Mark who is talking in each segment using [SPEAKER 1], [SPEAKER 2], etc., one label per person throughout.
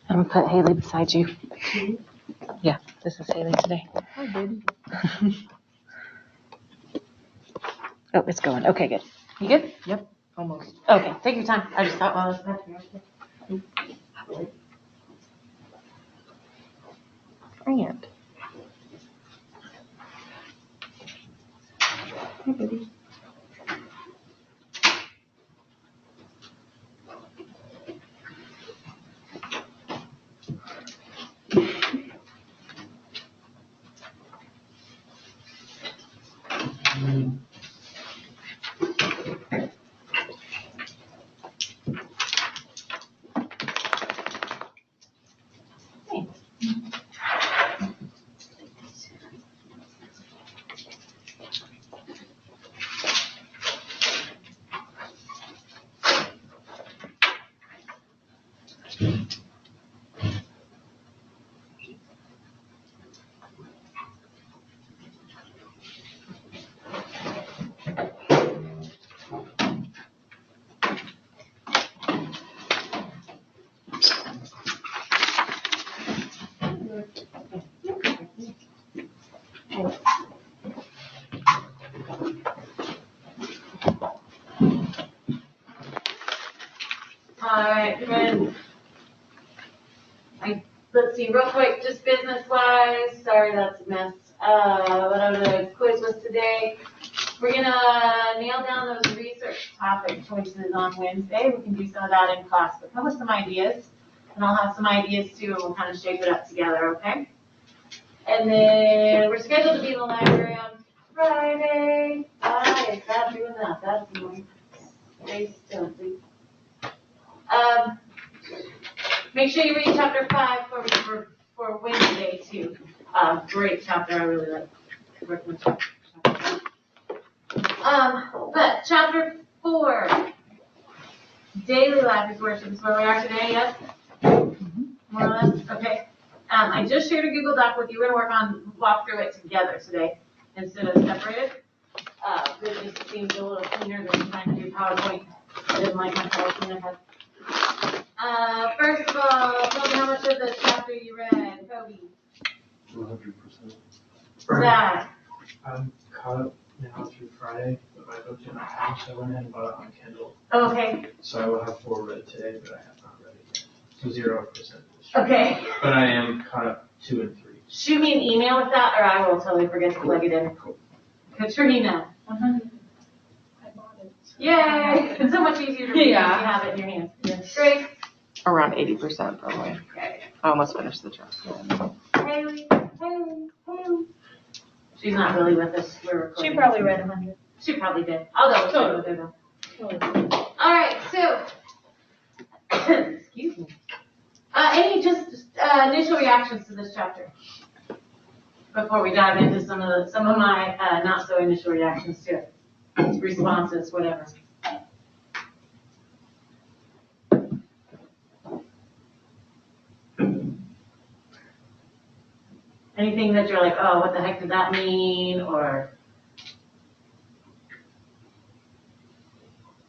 [SPEAKER 1] I'm gonna put Haley beside you. Yeah, this is Haley today.
[SPEAKER 2] Hi, baby.
[SPEAKER 1] Oh, it's going. Okay, good. You good?
[SPEAKER 2] Yep, almost.
[SPEAKER 1] Okay, take your time. I just thought while I was back here.
[SPEAKER 2] And. Hi, baby.
[SPEAKER 1] Alright, good. Let's see, real quick, just business-wise, sorry that's a mess. Whatever the quiz was today, we're gonna nail down those research topic choices on Wednesday. We can do some of that in class, but come with some ideas, and I'll have some ideas too, and we'll kind of shape it up together, okay? And then we're scheduled to be in the library on Friday. Why is that doing that? That's annoying. Stay still, please. Make sure you read chapter 5 for Wednesday too. Great chapter, I really like working with chapter 5. But chapter 4, daily life is worship is where we are today, yes? More or less? Okay. I just shared a Google Doc with you. We're gonna walk through it together today instead of separated. It just seems a little cleaner than trying to do PowerPoint. I didn't like my PowerPoint I had. First of all, tell me how much of this chapter you read, Kobe.
[SPEAKER 3] 100%.
[SPEAKER 1] Zach.
[SPEAKER 4] I'm caught up now through Friday, but my book didn't come, so I went ahead and bought it on Kindle.
[SPEAKER 1] Okay.
[SPEAKER 4] So I will have 4 read today, but I have not read it yet. So 0% this year.
[SPEAKER 1] Okay.
[SPEAKER 4] But I am caught up 2 and 3.
[SPEAKER 1] Shoot me an email with that, or I will totally forget to plug it in. Katrina.
[SPEAKER 5] 100. I bought it.
[SPEAKER 1] Yay! It's so much easier to read
[SPEAKER 5] Yeah.
[SPEAKER 1] if you have it in your hands. Yes. Grace.
[SPEAKER 2] Around 80% probably.
[SPEAKER 1] Okay.
[SPEAKER 2] I almost finished the chapter.
[SPEAKER 1] Haley. She's not really with us. We're recording.
[SPEAKER 5] She probably read 100.
[SPEAKER 1] She probably did. I'll double check with her though. All right, so excuse me. Any just initial reactions to this chapter before we dive into some of my not so initial reactions to it, responses, whatever. Anything that you're like, oh, what the heck did that mean? Or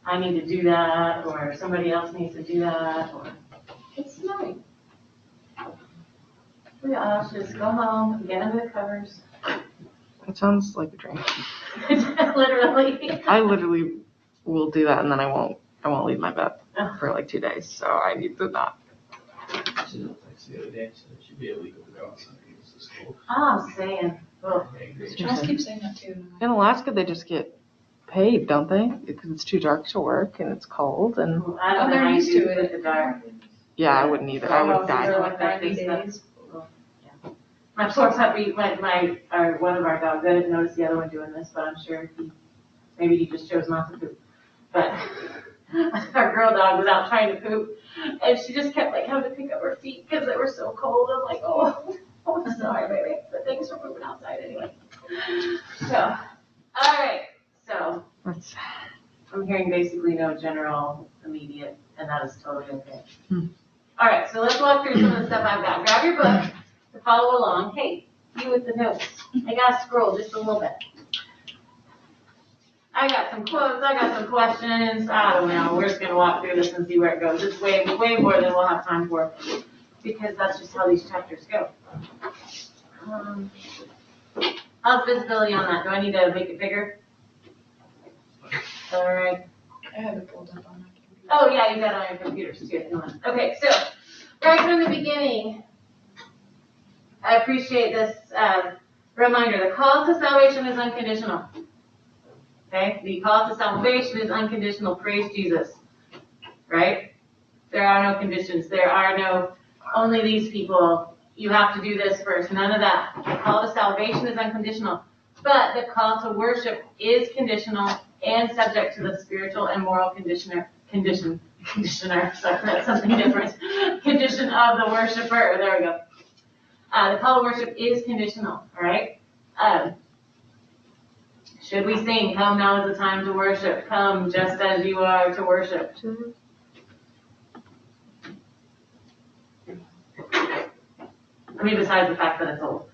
[SPEAKER 1] I need to do that, or somebody else needs to do that, or it's snowing. We all should just go home and get under the covers.
[SPEAKER 2] It sounds like a dream.
[SPEAKER 1] Literally.
[SPEAKER 2] I literally will do that and then I won't leave my bed for like 2 days. So I need to not.
[SPEAKER 4] She didn't text the other day, so it should be illegal to go outside because it's cold.
[SPEAKER 1] Oh, I'm saying. Oh.
[SPEAKER 4] I agree.
[SPEAKER 5] Charles keeps saying that too.
[SPEAKER 2] In Alaska, they just get paid, don't they? Because it's too dark to work and it's cold and
[SPEAKER 1] I don't know
[SPEAKER 5] they're
[SPEAKER 1] how you
[SPEAKER 5] used
[SPEAKER 1] do
[SPEAKER 5] to
[SPEAKER 1] it in the dark.
[SPEAKER 2] yeah, I wouldn't either. I would die.
[SPEAKER 5] Like 90 days.
[SPEAKER 1] My poor puppy, one of our dogs, I didn't notice the other one doing this, but I'm sure maybe he just chose not to poop. But our girl dog was out trying to poop, and she just kept like having to pick up her feet because they were so cold. I'm like, oh, I'm sorry, baby, but thanks for pooping outside anyway. So, all right, so
[SPEAKER 2] That's
[SPEAKER 1] I'm hearing basically no general immediate, and that is totally okay.
[SPEAKER 2] Hmm.
[SPEAKER 1] All right, so let's walk through some of the stuff I've got. Grab your book to follow along. Hey, you with the notes. I gotta scroll just a little bit. I got some quotes, I got some questions. I don't know. We're just gonna walk through this and see where it goes. It's way more than we'll have time for. because that's just how these chapters go. How's visibility on that? Do I need to make it bigger? All right.
[SPEAKER 5] I have it pulled up on my computer.
[SPEAKER 1] Oh, yeah, you got it on your computers too. Okay, so right from the beginning, I appreciate this reminder. The call to salvation is unconditional. Okay? The call to salvation is unconditional. Praise Jesus. Right? There are no conditions. There are no, only these people. You have to do this first. None of that. The call to salvation is unconditional. But the call to worship is conditional and subject to the spiritual and moral conditioner, sorry, that's something different. Condition of the worshiper. There we go. The call to worship is conditional, all right? Should we sing, come now is the time to worship, come just as you are to worship? I mean, besides the fact that it's old.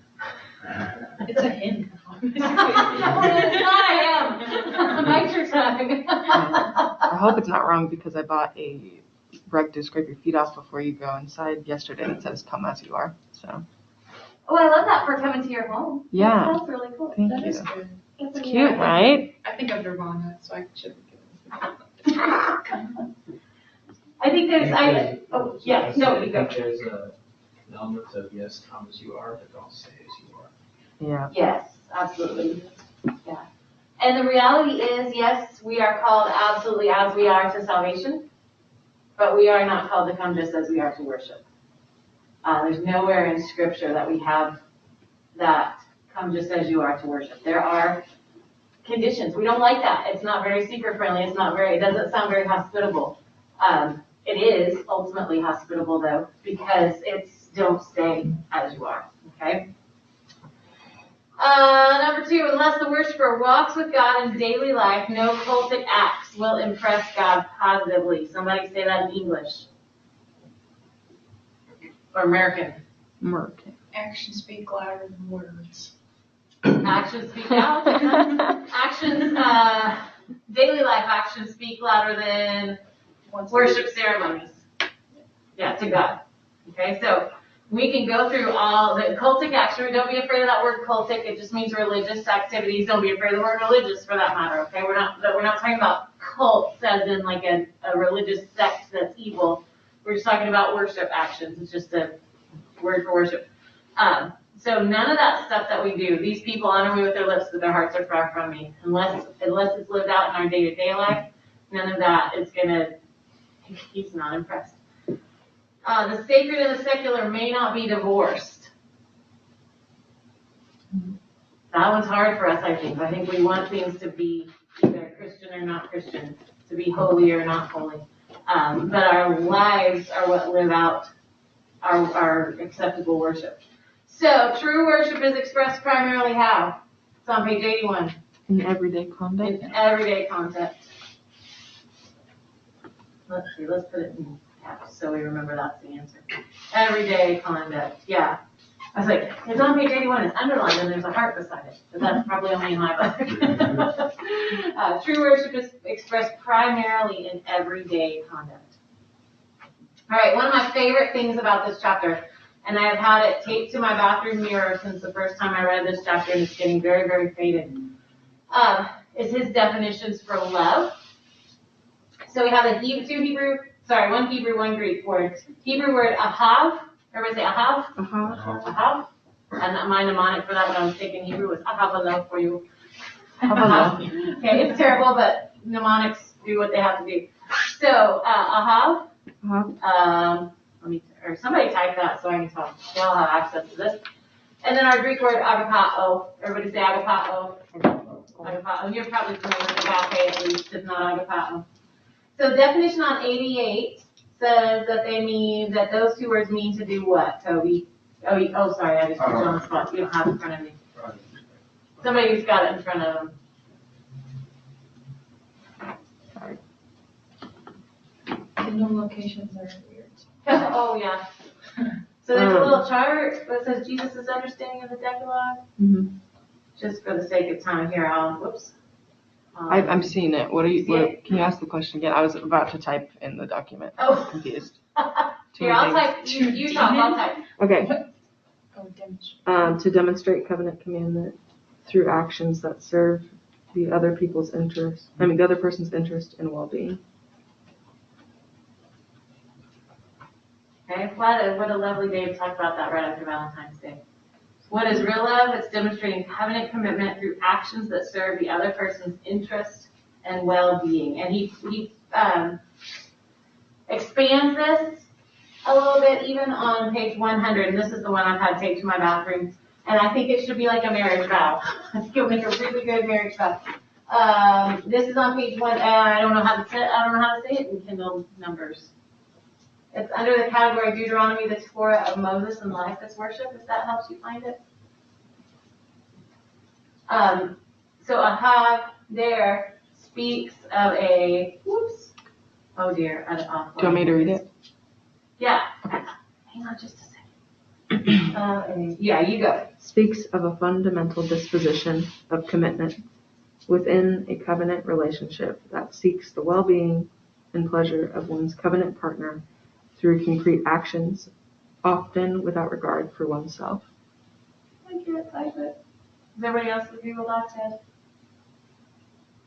[SPEAKER 5] It's a hymn.
[SPEAKER 1] It's not a hymn. Bite your tongue.
[SPEAKER 2] I hope it's not wrong because I bought a rug to scrape your feet off before you go inside yesterday that says come as you are, so.
[SPEAKER 1] Oh, I love that for coming to your home.
[SPEAKER 2] Yeah.
[SPEAKER 1] That's really cool.
[SPEAKER 2] Thank
[SPEAKER 5] That
[SPEAKER 2] you.
[SPEAKER 5] is good.
[SPEAKER 1] That's
[SPEAKER 2] It's cute, right?
[SPEAKER 5] I think of Nirvana, so I should be given
[SPEAKER 1] I think there's, oh, yeah, no, you
[SPEAKER 4] I
[SPEAKER 1] go.
[SPEAKER 4] think there's an element of yes, come as you are, but don't say as you are.
[SPEAKER 2] Yeah.
[SPEAKER 1] Yes, absolutely. Yeah. And the reality is, yes, we are called absolutely as we are to salvation, but we are not called to come just as we are to worship. There's nowhere in Scripture that we have that come just as you are to worship. There are conditions. We don't like that. It's not very seeker friendly. It doesn't sound very hospitable. It is ultimately hospitable though, because it's don't stay as you are, okay? Number 2, unless the worshiper walks with God in daily life, no cultic acts will impress God positively. Somebody say that in English. Or American.
[SPEAKER 2] American.
[SPEAKER 5] Actions speak louder than words.
[SPEAKER 1] Actions speak out. Actions, daily life actions speak louder than worship ceremonies. Yeah, to God. Okay, so we can go through all the cultic action. Don't be afraid of that word cultic. It just means religious activities. Don't be afraid of the word religious for that matter. Okay, we're not talking about cults as in like a religious sect that's evil. We're just talking about worship actions. It's just a word for worship. So none of that stuff that we do, these people honor me with their lips, but their hearts are far from me. Unless it's lived out in our day-to-day life, none of that is he's not impressed. The sacred and the secular may not be divorced. That one's hard for us, I think. I think we want things to be either Christian or not Christian, to be holy or not holy. But our lives are what live out our acceptable worship. So, true worship is expressed primarily how? It's on page 81.
[SPEAKER 2] In everyday conduct?
[SPEAKER 1] In everyday context. Let's see, let's put it in caps so we remember that's the answer. Everyday conduct, yeah. I was like, it's on page 81, it's underlined, and there's a heart beside it. But that's probably only in my book. True worship is expressed primarily in everyday conduct. All right, one of my favorite things about this chapter, and I have had it taped to my bathroom mirror since the first time I read this chapter, and it's getting very, very faded, is his definitions for love. So we have one Hebrew, one Greek word. Hebrew word ahav. Everybody say ahav? Ahav. And my mnemonic for that when I was taking Hebrew was ahav for you. Okay, it's terrible, but mnemonics do what they have to do. So ahav. Somebody type that so I can talk. They all have access to this. And then our Greek word agapao. Everybody say agapao. Agapao. You're probably familiar with agape at least, if not agapao. So definition on 88 says that those two words mean to do what, Toby? Oh, sorry, I just put you on the spot. You don't have it in front of me. Somebody's got it in front of them.
[SPEAKER 2] Sorry.
[SPEAKER 5] Kingdom locations are weird.
[SPEAKER 1] Oh, yeah. So there's a little chart that says Jesus' understanding of the Decalogue.
[SPEAKER 2] Mm-hmm.
[SPEAKER 1] Just for the sake of time here,
[SPEAKER 2] I'm seeing it. Can you ask the question again? I was about to type in the document.
[SPEAKER 1] Oh.
[SPEAKER 2] Confused.
[SPEAKER 1] Here, I'll
[SPEAKER 2] many
[SPEAKER 1] type, you talk, I'll type.
[SPEAKER 2] Okay.
[SPEAKER 5] Oh, demonstrate.
[SPEAKER 2] To demonstrate covenant commandment through actions that serve the other person's interest and well-being.
[SPEAKER 1] Okay, what a lovely day to talk about that right after Valentine's Day. What is real love? It's demonstrating covenant commitment through actions that serve the other person's interest and well-being. And he expands this a little bit even on page 100, and this is the one I've had taped to my bathroom. And I think it should be like a marriage vow. I think it'll make a really good marriage vow. This is on page 1. I don't know how to say it in Kindle numbers. It's under the category Deuteronomy, the Torah of Moses and life as worship, if that helps you find it. So Ahab there speaks of a, whoops, oh dear.
[SPEAKER 2] Do you want me to read it?
[SPEAKER 1] Yeah. Hang on just a second. Yeah, you go.
[SPEAKER 2] Speaks of a fundamental disposition of commitment within a covenant relationship that seeks the well-being and pleasure of one's covenant partner through concrete actions, often without regard for oneself.
[SPEAKER 1] I can't type it. Does everybody else agree with that?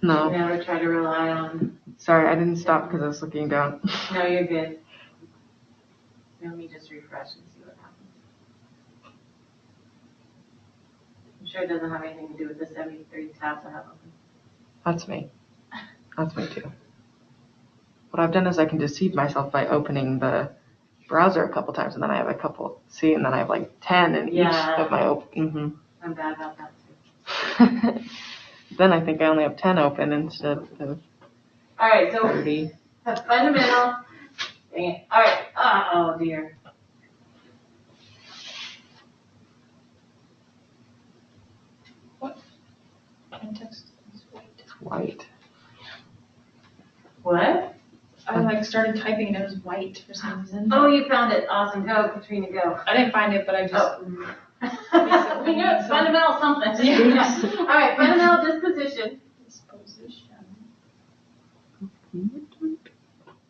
[SPEAKER 2] No.
[SPEAKER 1] Never try to rely on.
[SPEAKER 2] Sorry, I didn't stop because I was looking down.
[SPEAKER 1] No, you're good. Let me just refresh and see what happens. I'm sure it doesn't have anything to do with the 73 tabs I have open.
[SPEAKER 2] That's me. That's me too. What I've done is I can deceive myself by opening the browser a couple times, and then I have a couple. See, and then I have like 10 in each of my open.
[SPEAKER 1] I'm bad about that too.
[SPEAKER 2] Then I think I only have 10 open instead of
[SPEAKER 1] All right, so
[SPEAKER 2] 30.
[SPEAKER 1] a fundamental. Dang it. All right. Oh dear.
[SPEAKER 5] Context is white.
[SPEAKER 2] White.
[SPEAKER 1] What?
[SPEAKER 5] I started typing and it was white for some reason.
[SPEAKER 1] Oh, you found it. Awesome. Go, Katrina, go.
[SPEAKER 5] I didn't find it, but I just.
[SPEAKER 1] We know it's fundamental something.
[SPEAKER 5] Yeah.
[SPEAKER 1] All right, fundamental disposition.
[SPEAKER 5] Disposition.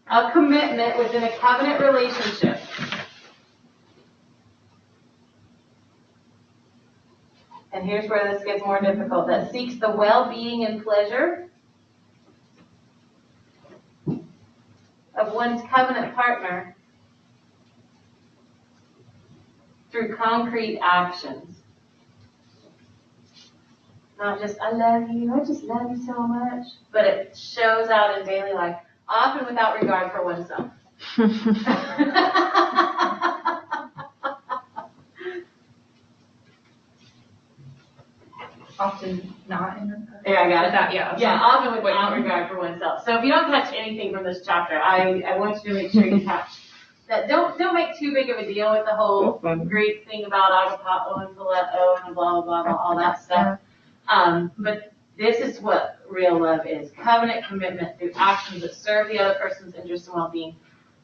[SPEAKER 1] A commitment within a covenant relationship. And here's where this gets more difficult. That seeks the well-being and pleasure of one's covenant partner through concrete actions. Not just, I love you, I just love you so much. But it shows out in daily life, often without regard for oneself.
[SPEAKER 5] Often not in.
[SPEAKER 1] There, I got it.
[SPEAKER 5] That, yeah.
[SPEAKER 1] Yeah, often without regard for oneself. So if you don't catch anything from this chapter, I want you to make sure you catch that. Don't make too big of a deal with the whole Greek thing about agapao and phileo and blah, blah, blah, all that stuff. But this is what real love is. Covenant commitment through actions that serve the other person's interest and well-being.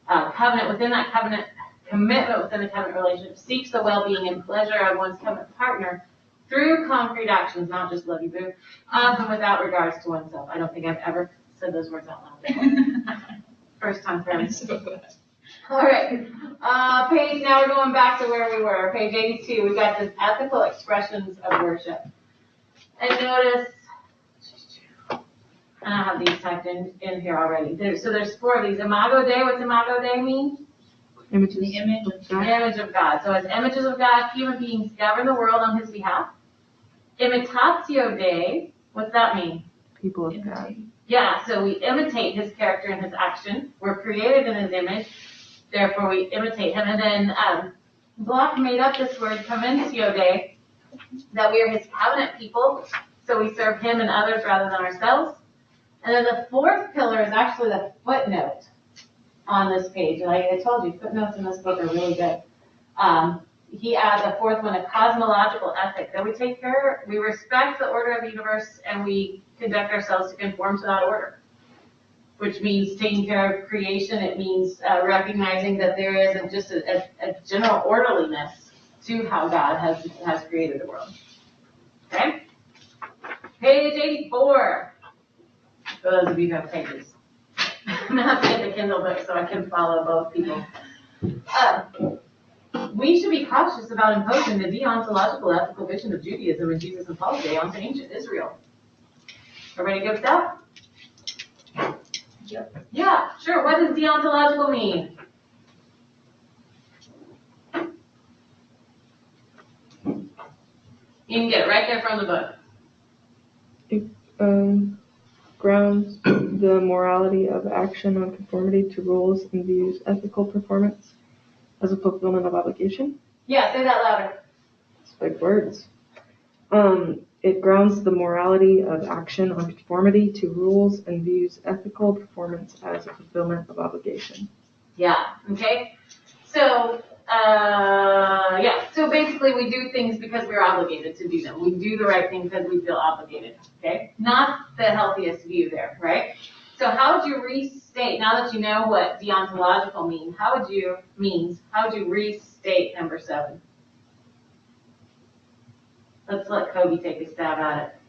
[SPEAKER 1] Covenant within that covenant, commitment within the covenant relationship seeks the well-being and pleasure of one's covenant partner through concrete actions, not just love you boo, often without regards to oneself. I don't think I've ever said those words out loud. First time for everything. All right, page, now we're going back to where we were. Page 82, we've got this ethical expressions of worship. And notice, and I have these typed in here already. So there's 4 of these. Imago Dei, what's Imago Dei mean?
[SPEAKER 2] Images.
[SPEAKER 5] The image of God.
[SPEAKER 1] Image of God. So as images of God, human beings govern the world on his behalf. Imitatio Dei, what's that mean?
[SPEAKER 2] People of God.
[SPEAKER 1] Yeah, so we imitate his character and his action. We're created in his image, therefore we imitate him. And then Block made up this word, Conventio Dei, that we are his covenant people, so we serve him and others rather than ourselves. And then the 4th pillar is actually the footnote on this page. Like I told you, footnotes in this book are really good. He adds a 4th one, a cosmological ethic, that we respect the order of the universe and we conduct ourselves to conform to that order, which means taking care of creation. It means recognizing that there isn't just a general orderliness to how God has created the world. Okay? Page 84. For those of you who have pages. I'm going to have to get the Kindle book so I can follow both people. We should be cautious about imposing the deontological ethical vision of Judaism and Jesus and Paul's day onto ancient Israel. Everybody good with that?
[SPEAKER 5] Yep.
[SPEAKER 1] Yeah, sure. What does deontological mean? You can get it right there from the book.
[SPEAKER 2] Grounds the morality of action on conformity to rules and views ethical performance as a fulfillment of obligation.
[SPEAKER 1] Yeah, say that louder.
[SPEAKER 2] It's big words. It grounds the morality of action on conformity to rules and views ethical performance as a fulfillment of obligation.
[SPEAKER 1] Yeah, okay. So, so basically we do things because we're obligated to do them. We do the right thing because we feel obligated, okay? Not the healthiest view there, right? So how would you restate, now that you know what deontological means, how would you restate number 7? Let's let Kobe take a stab at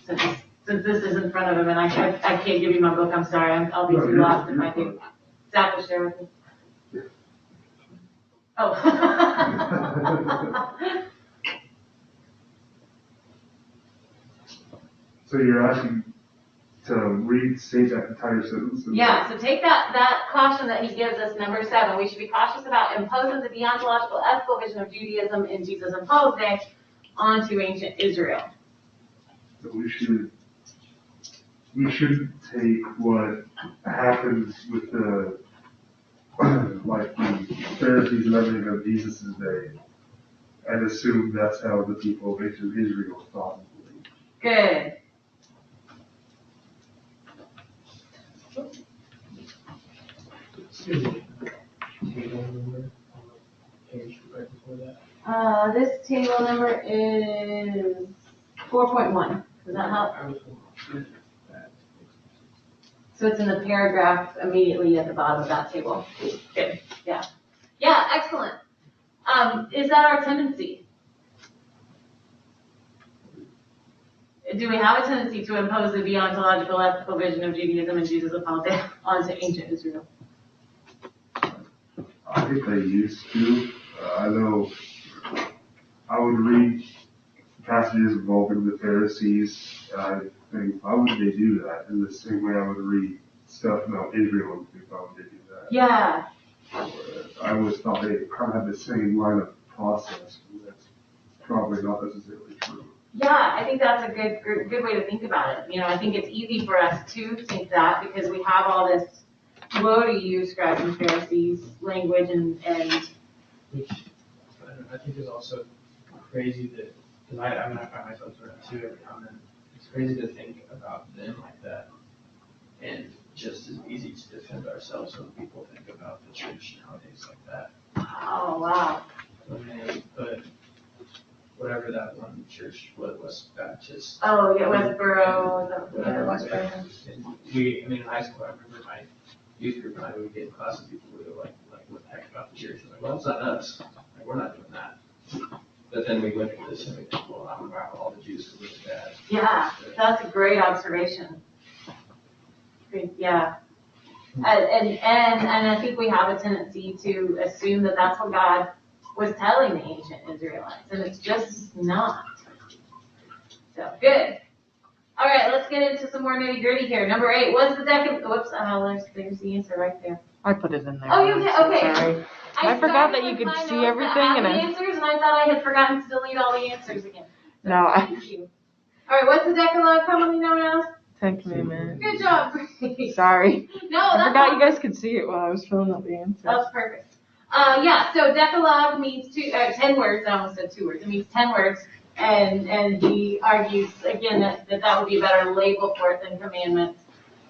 [SPEAKER 1] it, since this is in front of him and I can't give you my book, I'm sorry, I'll be too lost if I do. Zach will share with me. Oh.
[SPEAKER 3] So you're asking to restate that entire sentence?
[SPEAKER 1] Yeah, so take that caution that he gives us, number 7. We should be cautious about imposing the deontological ethical vision of Judaism in Jesus and Paul's day onto ancient Israel.
[SPEAKER 3] So we shouldn't take what happens with the like the Pharisees and everything of Jesus' day and assume that's how the people of ancient Israel thought and believed.
[SPEAKER 1] Good.
[SPEAKER 4] Excuse me. Table number on the page right before that.
[SPEAKER 1] This table number is 4.1. Does that help?
[SPEAKER 4] I was wrong. That.
[SPEAKER 1] So it's in the paragraph immediately at the bottom of that table. Good. Yeah. Yeah, excellent. Is that our tendency? Do we have a tendency to impose the deontological ethical vision of Judaism and Jesus of Paul's day onto ancient Israel?
[SPEAKER 3] I think they used to. I know I would read passages involving the Pharisees, and I think, why would they do that? In the same way I would read stuff about Israel and think, why would they do that?
[SPEAKER 1] Yeah.
[SPEAKER 3] I always thought they kind of had the same line of process, and that's probably not necessarily true.
[SPEAKER 1] Yeah, I think that's a good way to think about it. You know, I think it's easy for us to think that because we have all this woe to you, scribes and Pharisees language and
[SPEAKER 4] Which I think is also crazy that, because I find myself doing that too every now and then. It's crazy to think about them like that, and just as easy to defend ourselves when people think about the church nowadays like that.
[SPEAKER 1] oh wow.
[SPEAKER 4] But whatever that one church was Baptist.
[SPEAKER 1] Oh yeah, Westboro.
[SPEAKER 4] In high school, I remember my youth group and I would get in classes, people would go like, what the heck about the church? I was like, well, it's not us. Like, we're not doing that. But then we look at this and we think, well, I'm about all the Jews who live bad.
[SPEAKER 1] Yeah, that's a great observation. Yeah. And I think we have a tendency to assume that that's what God was telling the ancient Israelites, and it's just not. So, good. All right, let's get into some more nitty gritty here. Number 8, what's the whoops, there's the answer right there.
[SPEAKER 2] I put it in there.
[SPEAKER 1] Oh, you did? Okay.
[SPEAKER 2] Sorry. I forgot that you could see everything, and
[SPEAKER 1] the answers, and I thought I had forgotten to delete all the answers again. So,
[SPEAKER 2] No,
[SPEAKER 1] thank you. All right, what's the Decalogue commonly known as?
[SPEAKER 2] 10 Commandments.
[SPEAKER 1] Good job, Grace.
[SPEAKER 2] Sorry.
[SPEAKER 1] No,
[SPEAKER 2] I
[SPEAKER 1] that's
[SPEAKER 2] forgot
[SPEAKER 1] awesome.
[SPEAKER 2] you guys could see it while I was filling out the answer.
[SPEAKER 1] That's perfect. So Decalogue means 10 words. I almost said 2 words. It means 10 words. And he argues, again, that would be a better label for it than commandments.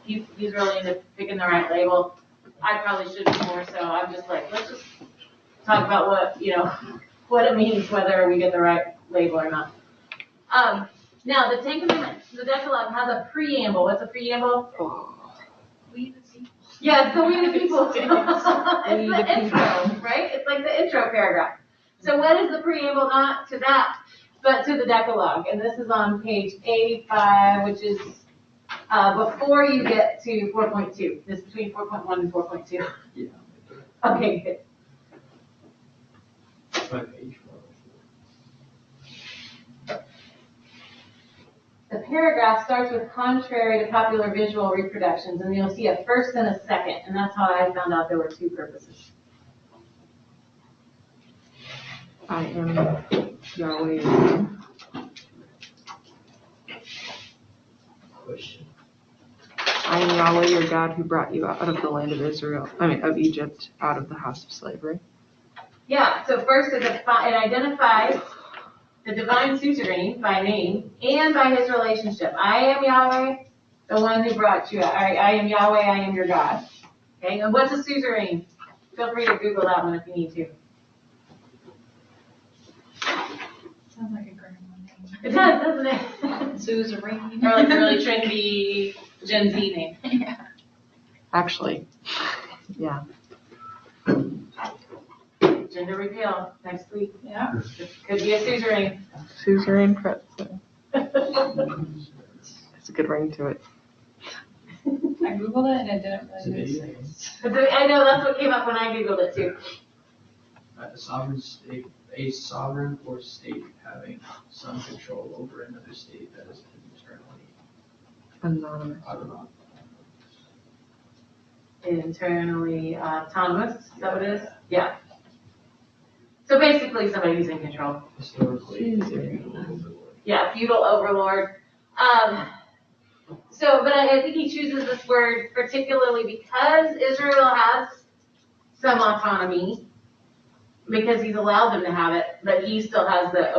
[SPEAKER 1] He's really into picking the right label. I probably should be more so. I'm just like, let's just talk about what it means, whether we get the right label or not. Now, the 10 Commandments, the Decalogue has a preamble. What's a preamble?
[SPEAKER 5] We the people.
[SPEAKER 1] Yeah, it's the we the people. It's
[SPEAKER 2] We
[SPEAKER 1] the
[SPEAKER 2] the
[SPEAKER 1] intro, right? It's like the intro paragraph. So what is the preamble? Not to that, but to the Decalogue. And this is on page A5, which is before you get to 4.2. This is between 4.1 and 4.2.
[SPEAKER 4] Yeah.
[SPEAKER 1] Okay, good.
[SPEAKER 4] My page 104.
[SPEAKER 1] The paragraph starts with contrary to popular visual reproductions, and you'll see a first and a second, and that's how I found out there were two purposes.
[SPEAKER 2] I am Yahweh your God.
[SPEAKER 4] Question.
[SPEAKER 2] I am Yahweh your God who brought you out of the land of of Egypt, out of the house of slavery.
[SPEAKER 1] Yeah, so first it identifies the divine suzerain by name and by his relationship. I am Yahweh, the one who brought you out. I am Yahweh, I am your God. Okay, and what's a suzerain? Feel free to Google that one if you need to.
[SPEAKER 5] Sounds like a grandma name.
[SPEAKER 1] It does, doesn't it?
[SPEAKER 5] Suzerain.
[SPEAKER 1] Or like a really trendy Gen Z name.
[SPEAKER 5] Yeah.
[SPEAKER 2] Actually, yeah.
[SPEAKER 1] Gender reveal next week.
[SPEAKER 5] Yeah.
[SPEAKER 1] Could be a suzerain.
[SPEAKER 2] Suzerain president. It's a good ring to it.
[SPEAKER 5] I Googled it and it didn't
[SPEAKER 4] It's a
[SPEAKER 5] really
[SPEAKER 4] video
[SPEAKER 5] make
[SPEAKER 4] game.
[SPEAKER 5] sense.
[SPEAKER 1] I know, that's what came up when I Googled it too.
[SPEAKER 4] A sovereign or state having some control over another state that is internally
[SPEAKER 2] Anonymous.
[SPEAKER 4] autonomous.
[SPEAKER 1] Internally autonomous, is that what it is? Yeah. So basically somebody who's in control.
[SPEAKER 4] Historically,
[SPEAKER 2] Suzerain.
[SPEAKER 1] Yeah, feudal overlord. But I think he chooses this word particularly because Israel has some autonomy, because he's allowed them to have it, but he still has the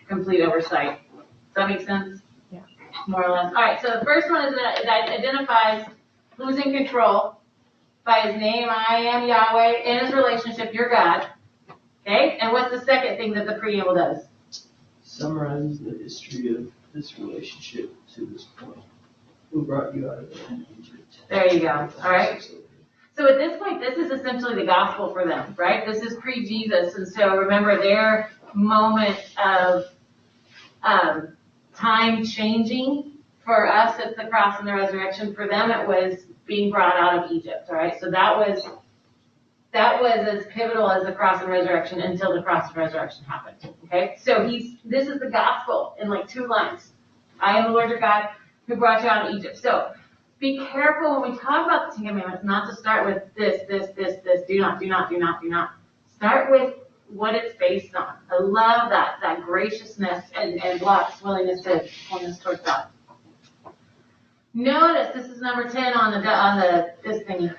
[SPEAKER 1] complete oversight. Does that make sense?
[SPEAKER 2] Yeah.
[SPEAKER 1] More or less. All right, so the first one is that it identifies who's in control by his name, I am Yahweh, and his relationship, your God. Okay, and what's the second thing that the preamble does?
[SPEAKER 4] Summarizes the history of this relationship to this point. Who brought you out of the land of Egypt?
[SPEAKER 1] There you go. All right. So at this point, this is essentially the gospel for them, right? This is pre-Jesus, and so remember their moment of time changing. For us, it's the cross and the resurrection. For them, it was being brought out of Egypt. All right. So that was as pivotal as the cross and resurrection until the cross and resurrection happened. Okay. So this is the gospel in like 2 lines. I am the Lord your God who brought you out of Egypt. So be careful when we talk about the 10 Commandments, not to start with this, do not, do not, do not, do not. Start with what it's based on. I love that graciousness and Lot's willingness to point us towards God. Notice, this is number 10 on this thingy.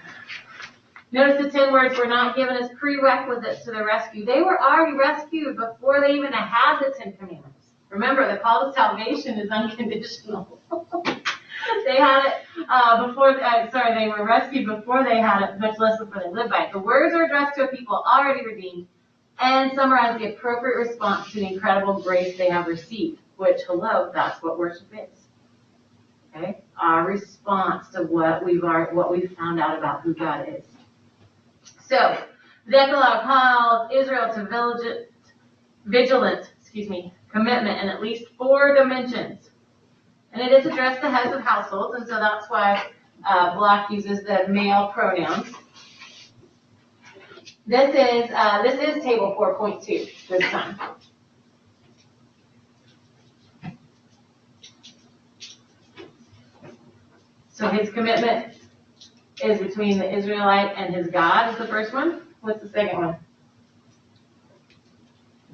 [SPEAKER 1] Notice the 10 words were not given as prerequisites to the rescue. They were already rescued before they even had the 10 Commandments. Remember, the call to salvation is unconditional. They had it they were rescued before they had it, much less before they lived by it. The words are addressed to a people already redeemed and summarize the appropriate response to the incredible grace they have received, which, that's what worship is. Okay? Our response to what we've found out about who God is. So, the Decalogue calls Israel to vigilant commitment in at least 4 dimensions. And it is addressed to heads of households, and so that's why Block uses the male pronouns. This is table 4.2 this time. So his commitment is between the Israelite and his God is the first one. What's the second one?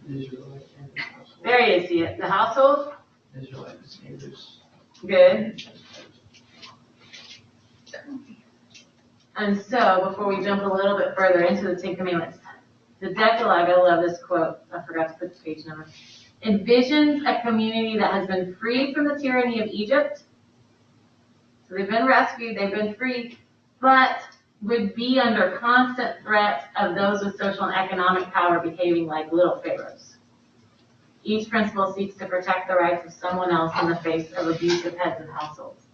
[SPEAKER 4] Israelite and his household.
[SPEAKER 1] There you see it. The household.
[SPEAKER 4] Israelite and his neighbors.
[SPEAKER 1] Good. And so, before we jump a little bit further into the 10 Commandments, the Decalogue, I love this quote. I forgot to put the page number. Envisions a community that has been freed from the tyranny of Egypt. So they've been rescued, they've been freed, but would be under constant threat of those with social and economic power behaving like little pharaohs. Each principle seeks to protect the rights of someone else in the face of abusive heads of households.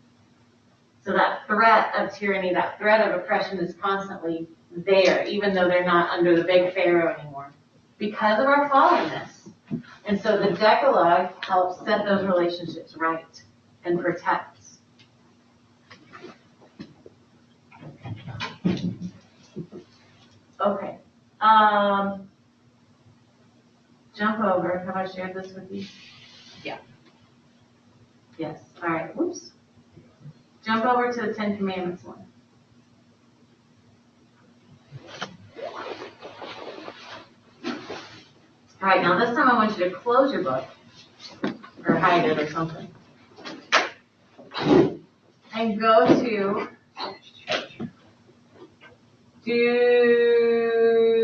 [SPEAKER 1] So that threat of tyranny, that threat of oppression is constantly there, even though they're not under the big pharaoh anymore, because of our fallenness. And so the Decalogue helps set those relationships right and protects. Okay. jump over, have I shared this with you?
[SPEAKER 5] Yeah.
[SPEAKER 1] Yes, all right, whoops. Jump over to the 10 Commandments one. All right, now this time I want you to close your book, or hide it or something. And go to,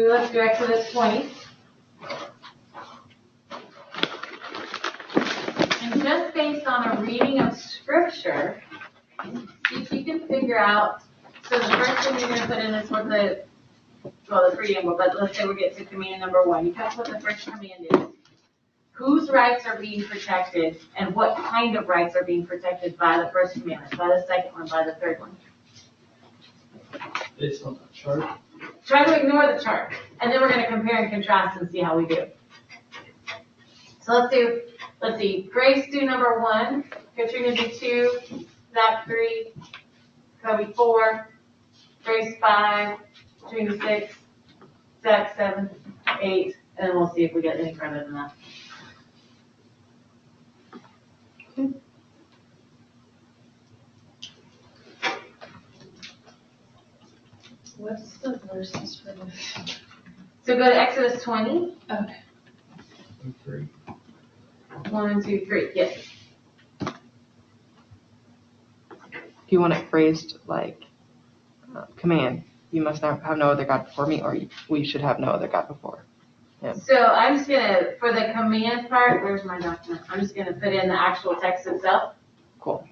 [SPEAKER 1] let's do Exodus 20. And just based on a reading of scripture, see if you can figure out, so the first thing you're going to put in is what the preamble, but let's say we get to command number 1. You have to put the first command is. Whose rights are being protected and what kind of rights are being protected by the first commandment, by the second one, by the third one?
[SPEAKER 4] Based on the chart.
[SPEAKER 1] Try to ignore the chart, and then we're going to compare and contrast and see how we do. So let's see, Grace do number 1, Katrina do 2, Zach 3, Kobe 4, Grace 5, Katrina 6, Zach 7, 8, and then we'll see if we get any further than that.
[SPEAKER 5] What's the verses for this?
[SPEAKER 1] So go to Exodus 20.
[SPEAKER 5] Okay.
[SPEAKER 4] 3.
[SPEAKER 1] 1, 2, 3, yes.
[SPEAKER 2] Do you want it phrased like command? You must have no other God before me, or we should have no other God before him.
[SPEAKER 1] So I'm just gonna, for the command part, where's my document? I'm just gonna put in the actual text itself.
[SPEAKER 2] Cool.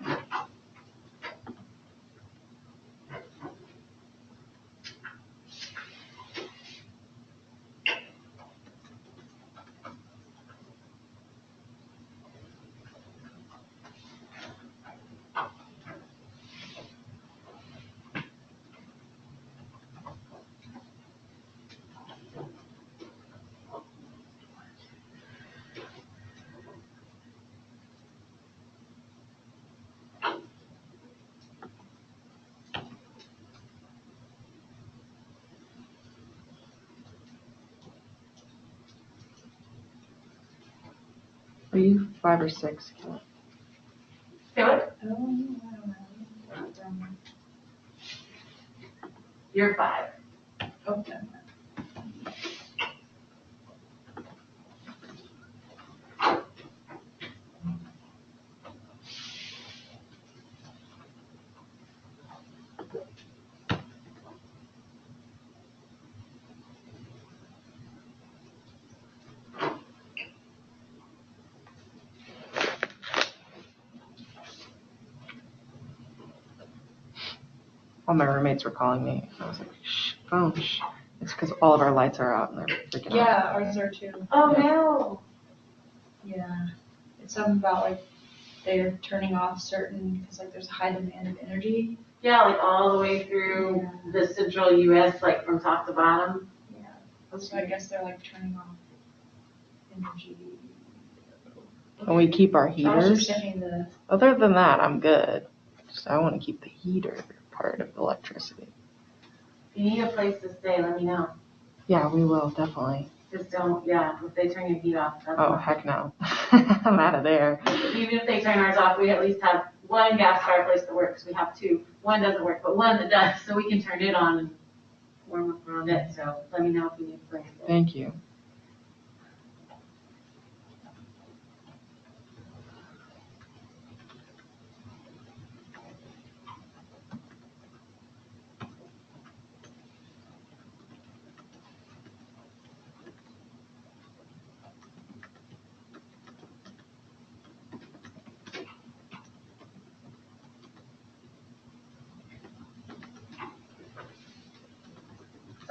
[SPEAKER 2] Are you 5 or 6?
[SPEAKER 1] Say what? You're 5.
[SPEAKER 5] Okay.
[SPEAKER 2] All my roommates were calling me. I was like, shh, phone, shh. It's because all of our lights are out and they're freaking out.
[SPEAKER 5] Yeah, ours are too.
[SPEAKER 1] Oh,
[SPEAKER 2] Yeah.
[SPEAKER 1] no.
[SPEAKER 5] Yeah. It's something about like they're turning off certain, because like there's a high demand of energy.
[SPEAKER 1] Yeah, like all the way through the central US, like from top to bottom.
[SPEAKER 5] Yeah. So I guess they're like turning off energy.
[SPEAKER 2] Can we keep our
[SPEAKER 5] I was
[SPEAKER 2] heaters?
[SPEAKER 5] just sending the.
[SPEAKER 2] Other than that, I'm good. Just I want to keep the heater part of electricity.
[SPEAKER 1] If you need a place to stay, let me know.
[SPEAKER 2] Yeah, we will, definitely.
[SPEAKER 1] Just don't, if they turn your heat off, that's
[SPEAKER 2] Oh,
[SPEAKER 1] fine.
[SPEAKER 2] heck no. I'm out of there.
[SPEAKER 1] Even if they turn ours off, we at least have one gas fireplace that works. We have 2. One doesn't work, but one that does, so we can turn it on and warm up around it. So let me know if you need a place.
[SPEAKER 2] Thank you.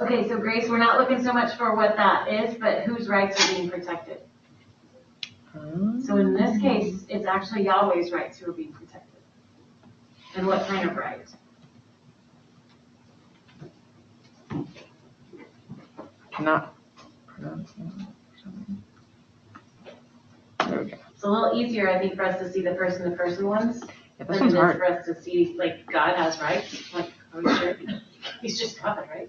[SPEAKER 1] Okay, so Grace, we're not looking so much for what that is, but whose rights are being protected. So in this case, it's actually Yahweh's rights who are being protected. And what kind of right?
[SPEAKER 2] Cannot pronounce it. There we go.
[SPEAKER 1] It's a little easier, I think, for us to see the person-to-person ones.
[SPEAKER 2] Yeah,
[SPEAKER 1] Than
[SPEAKER 2] this
[SPEAKER 1] it
[SPEAKER 2] one's
[SPEAKER 1] is
[SPEAKER 2] hard.
[SPEAKER 1] for us to see, like, God has rights. Like, are we sure? He's just God, right?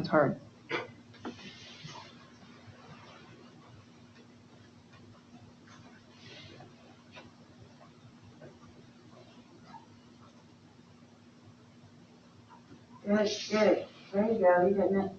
[SPEAKER 2] It's hard.
[SPEAKER 1] Good, good. There you go, you getting it.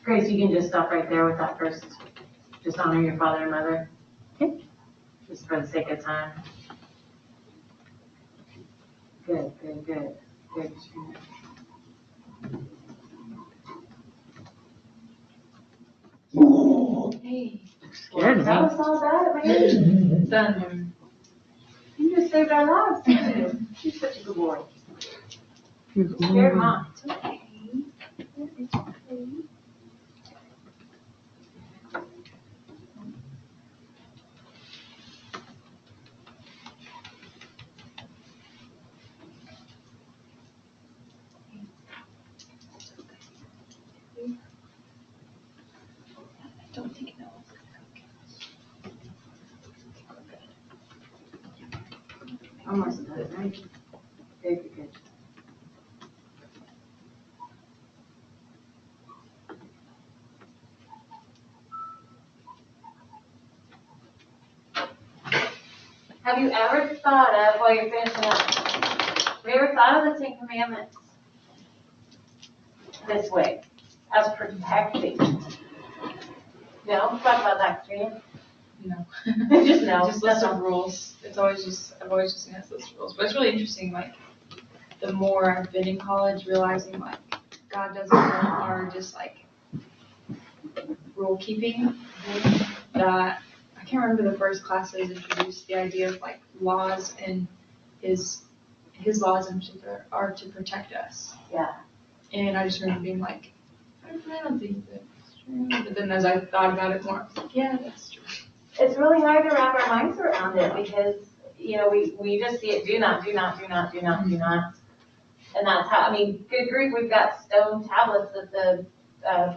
[SPEAKER 1] Grace, you can just stop right there with that first. Just honor your father and mother.
[SPEAKER 2] Okay.
[SPEAKER 1] Just for the sake of time. Good, good, good. Good.
[SPEAKER 5] Hey,
[SPEAKER 2] Scared me.
[SPEAKER 1] That was all about it, man.
[SPEAKER 5] done.
[SPEAKER 1] You just saved our lives, didn't you? She's such a good boy.
[SPEAKER 2] Here's
[SPEAKER 1] Scared
[SPEAKER 2] one.
[SPEAKER 1] mom.
[SPEAKER 5] It's okay. It's okay. I don't think no one's gonna cook.
[SPEAKER 1] Almost done, right? Good, good, good. Have you ever thought of, while you're finishing up, have you ever thought of the Ten Commandments this way, as protecting? No? Talk about that, Katrina.
[SPEAKER 5] No.
[SPEAKER 1] Just no.
[SPEAKER 5] Just list of rules. It's always just, I've always just had list of rules. But it's really interesting, like, the more I've been in college, realizing, like, God doesn't want our just, like, rule keeping. That, I can't remember the first class that introduced the idea of, like, laws, and his laws in particular are to protect us.
[SPEAKER 1] Yeah.
[SPEAKER 5] And I just remember being like, I don't think that's true. But then as I thought about it more, I was like, yeah, that's true.
[SPEAKER 1] It's really hard to wrap our minds around it because, you know, we just see it, do not, do not, do not, do not, do not. And that's how, I mean, good grief, we've got stone tablets that the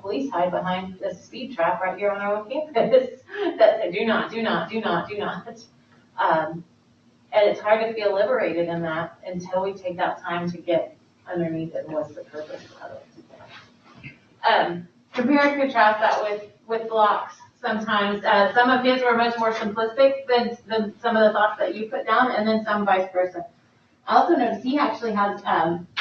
[SPEAKER 1] police hide behind the speed trap right here on our own campus that say, do not, do not, do not, do not. And it's hard to feel liberated in that until we take that time to get underneath it and what's the purpose of it. Compare and contrast that with blocks. Sometimes some of his were much more simplistic than some of the thoughts that you put down, and then some vice versa. I also noticed he actually has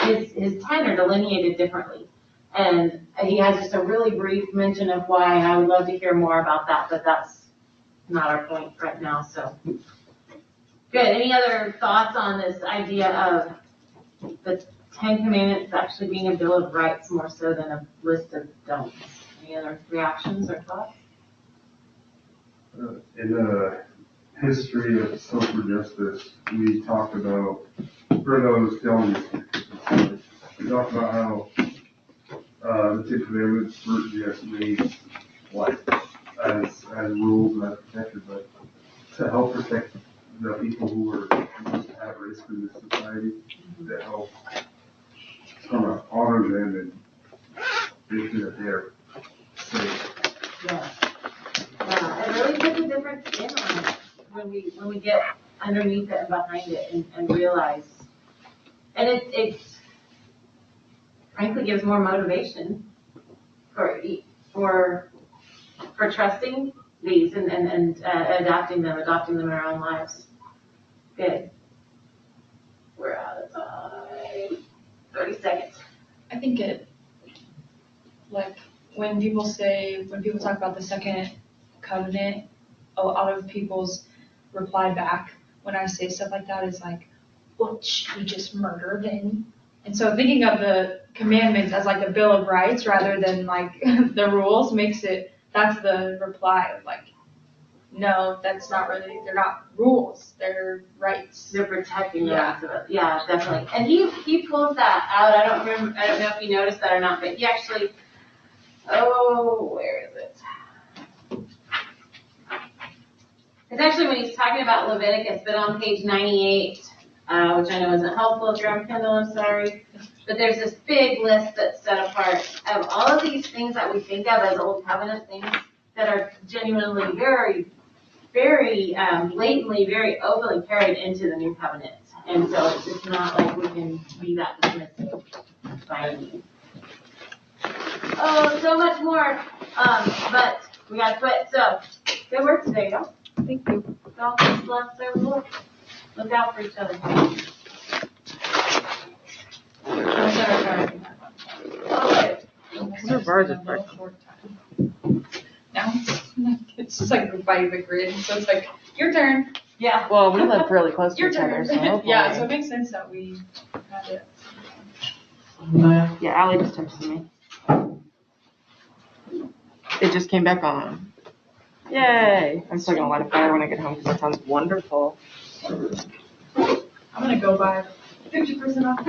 [SPEAKER 1] his tenor delineated differently, and he has just a really brief mention of why, and I would love to hear more about that, but that's not our point right now. So, good. Any other thoughts on this idea of the Ten Commandments actually being a bill of rights more so than a list of don'ts? Any other reactions or thoughts?
[SPEAKER 3] In the history of social justice, we talked about, for those telling us, we talked about how the Ten Commandments weren't just made like as rules and as protected, but to help protect the people who were most at risk in this society, to help kind of honor them and make sure that they're safe.
[SPEAKER 1] Yeah. Yeah, it really puts a different spin on it when we get underneath it and behind it and realize, and it's frankly gives more motivation for trusting these and adopting them in our own lives. Good. We're out of time. 30 seconds.
[SPEAKER 5] I think it, like, when people talk about the second covenant, a lot of people's reply back when I say stuff like that is like, well, should we just murder then? And so thinking of the commandments as like a bill of rights rather than like the rules that's the reply of like, no, that's not really, they're not rules, they're rights.
[SPEAKER 1] They're protecting the
[SPEAKER 5] Yeah.
[SPEAKER 1] rights of it. Yeah, definitely. And he pulls that out. I don't know if you noticed that or not, but he actually, where is it? It's actually when he's talking about Leviticus, but on page 98, which I know isn't helpful if you're on Kindle, I'm sorry. But there's this big list that's set apart of all of these things that we think of as Old Covenant things that are genuinely very, very blatantly, very openly carried into the New Covenant. And so it's just not like we can be that dismissive by any means. Oh, so much more. But we gotta quit. So good work today, y'all.
[SPEAKER 2] Thank you.
[SPEAKER 1] Don't just left their look. Look out for each other. Okay.
[SPEAKER 2] What are bars of bread?
[SPEAKER 5] Now it's just like by the grid, so it's like, your turn.
[SPEAKER 1] Yeah.
[SPEAKER 2] Well, we live really close to
[SPEAKER 5] Your
[SPEAKER 2] each other,
[SPEAKER 5] turn.
[SPEAKER 2] so hopefully.
[SPEAKER 5] Yeah, so it makes sense that we have it.
[SPEAKER 2] Yeah, Allie just texted me. It just came back on. Yay! I'm still gonna light a fire when I get home because that sounds wonderful.
[SPEAKER 5] I'm gonna go buy 50% off.